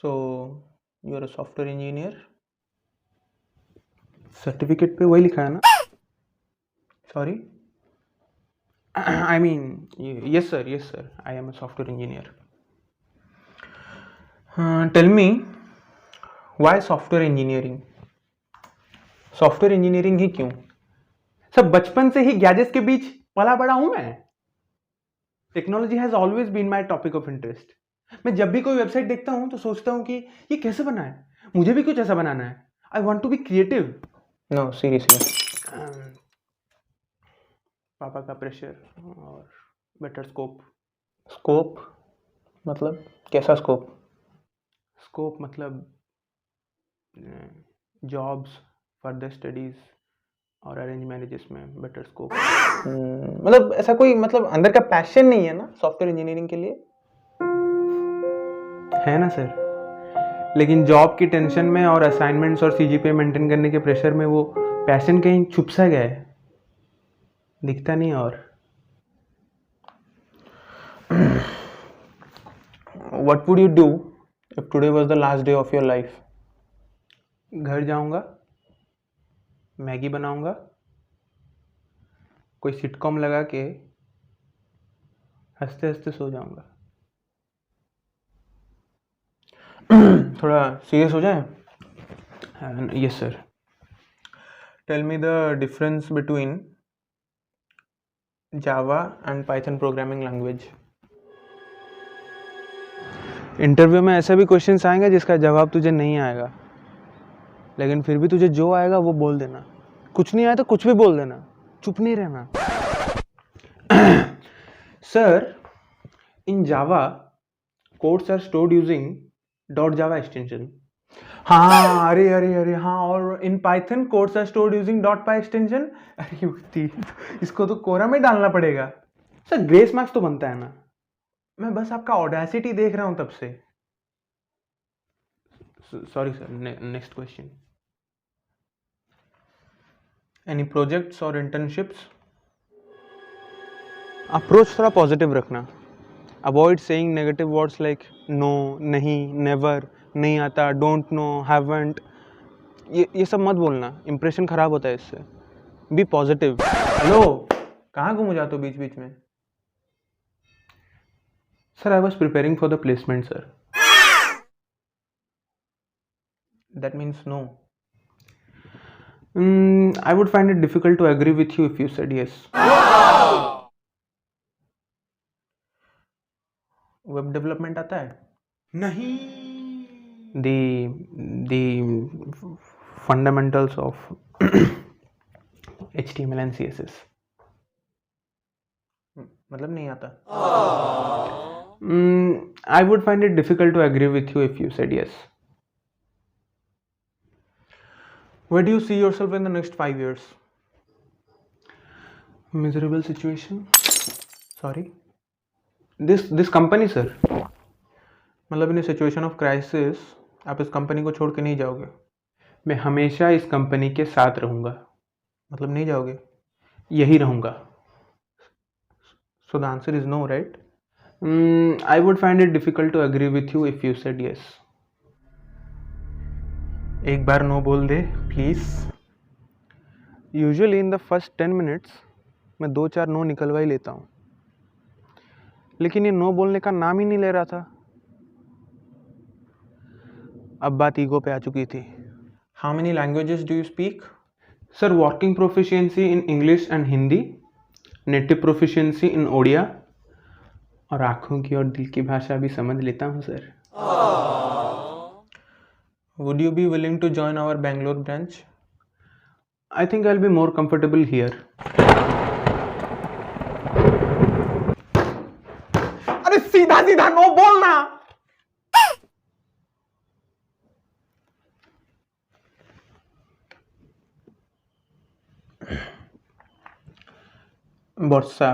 So, you are a software engineer? Certificate पे वही लिखा है ना? Sorry? I mean, yes sir, I am a software engineer. Tell me, why software engineering? Software engineering ही क्यों? सब बचपन से ही गैजेट्स के बीच पला बड़ा हूं मैं. Technology has always been my topic of interest. मैं जब भी कोई वेबसाइट देखता हूं तो सोचता हूं कि ये कैसे बना है, मुझे भी कुछ ऐसा बनाना है. I want to be creative. No seriously, पापा का प्रेशर और बेटर स्कोप. स्कोप मतलब कैसा स्कोप? स्कोप मतलब जॉब्स, फर्दर स्टडीज और अरेंज मैरिजेस में बेटर स्कोप. मतलब ऐसा कोई मतलब अंदर का पैशन नहीं है ना सॉफ्टवेयर इंजीनियरिंग के लिए? है ना सर, लेकिन जॉब की टेंशन में और असाइनमेंट्स और सीजीपीए मेंटेन करने के प्रेशर में वो पैशन कहीं छुप सा गया है, दिखता नहीं. और what would you do if today was the last day of your life? घर जाऊंगा, मैगी बनाऊंगा, कोई सिटकॉम लगा के हंसते हंसते सो जाऊंगा. थोड़ा सीरियस हो जाए? Yes sir. Tell me the difference between Java and Python programming language. Interview में ऐसा भी क्वेश्चंस आएंगे जिसका जवाब तुझे नहीं आएगा, लेकिन फिर भी तुझे जो आएगा वो बोल देना. कुछ नहीं आया तो कुछ भी बोल देना, चुप नहीं रहना. Sir, in Java codes are stored using .java extension. हाँ, अरे हाँ. और in Python codes are stored using .py extension. अरे इसको तो कोरा में डालना पड़ेगा. सर, ग्रेस मार्क्स तो बनता है ना. मैं बस आपका ऑडेसिटी देख रहा हूं तब से. Sorry sir, next question. Any projects और इंटर्नशिप्स? अप्रोच थोड़ा पॉजिटिव रखना. Avoid saying negative words like no, नहीं, नेवर, नहीं आता, डोंट नो, हैवंट. ये सब मत बोलना, इंप्रेशन खराब होता है इससे. B positive. हेलो, कहाँ घूम जाते हो बीच बीच में? Sir, I was preparing for the placement sir. That means no. I would find it difficult to agree with you if you said yes. Web development आता है? नहीं. the fundamentals of HTML and CSS. मतलब नहीं आता. I would find it difficult to agree with you if you said yes. Where do you see yourself in the next 5 years? Miserable situation. Sorry. This company sir. मतलब इन situation of crisis आप इस company को छोड़ के नहीं जाओगे. मैं हमेशा इस कंपनी के साथ रहूँगा. मतलब नहीं जाओगे? यही रहूँगा. So the answer is no, right? I would find it difficult to agree with you if you said yes. एक बार नो बोल दे please. Usually in the first 10 minutes मैं 2-4 नो निकलवा ही लेता हूँ, लेकिन ये नो बोलने का नाम ही नहीं ले रहा था. अब बात ईगो पे आ चुकी थी. How many languages do you speak? Sir, working proficiency in English and Hindi, native proficiency in Odia, और आंखों की और दिल की भाषा भी समझ लेता हूँ sir. Would you be willing to join our Bangalore branch? I think I will be more comfortable here. अरे सीधा सीधा नो बोलना. ବର୍ଷା.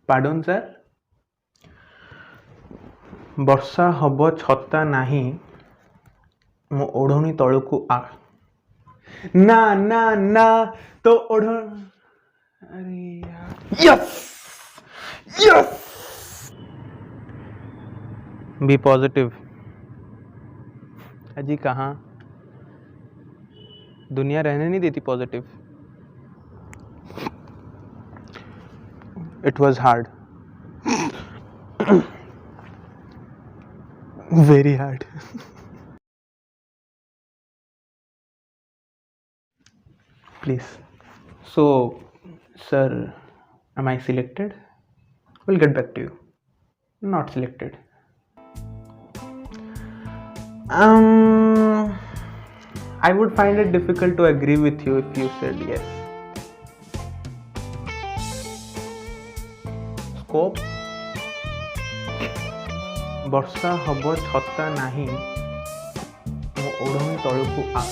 Pardon sir. ବର୍ଷା ହବ ଛତା ନାହିଁ, ମୋ ଓଢ଼ଣୀ ତଳକୁ ଆ. ନା ନା ନା ତ अरे यार. Yes yes. Be positive. अजी कहाँ, दुनिया रहने नहीं देती positive. It was hard, very hard. Please. So, sir, am I selected? We'll get back to you. Not selected. I would find it difficult to agree with you if you said yes. Scope? ବର୍ଷା ହବ ଛତା ନାହିଁ, ମୋ ଓଢ଼ଣୀ ତଳକୁ ଆ.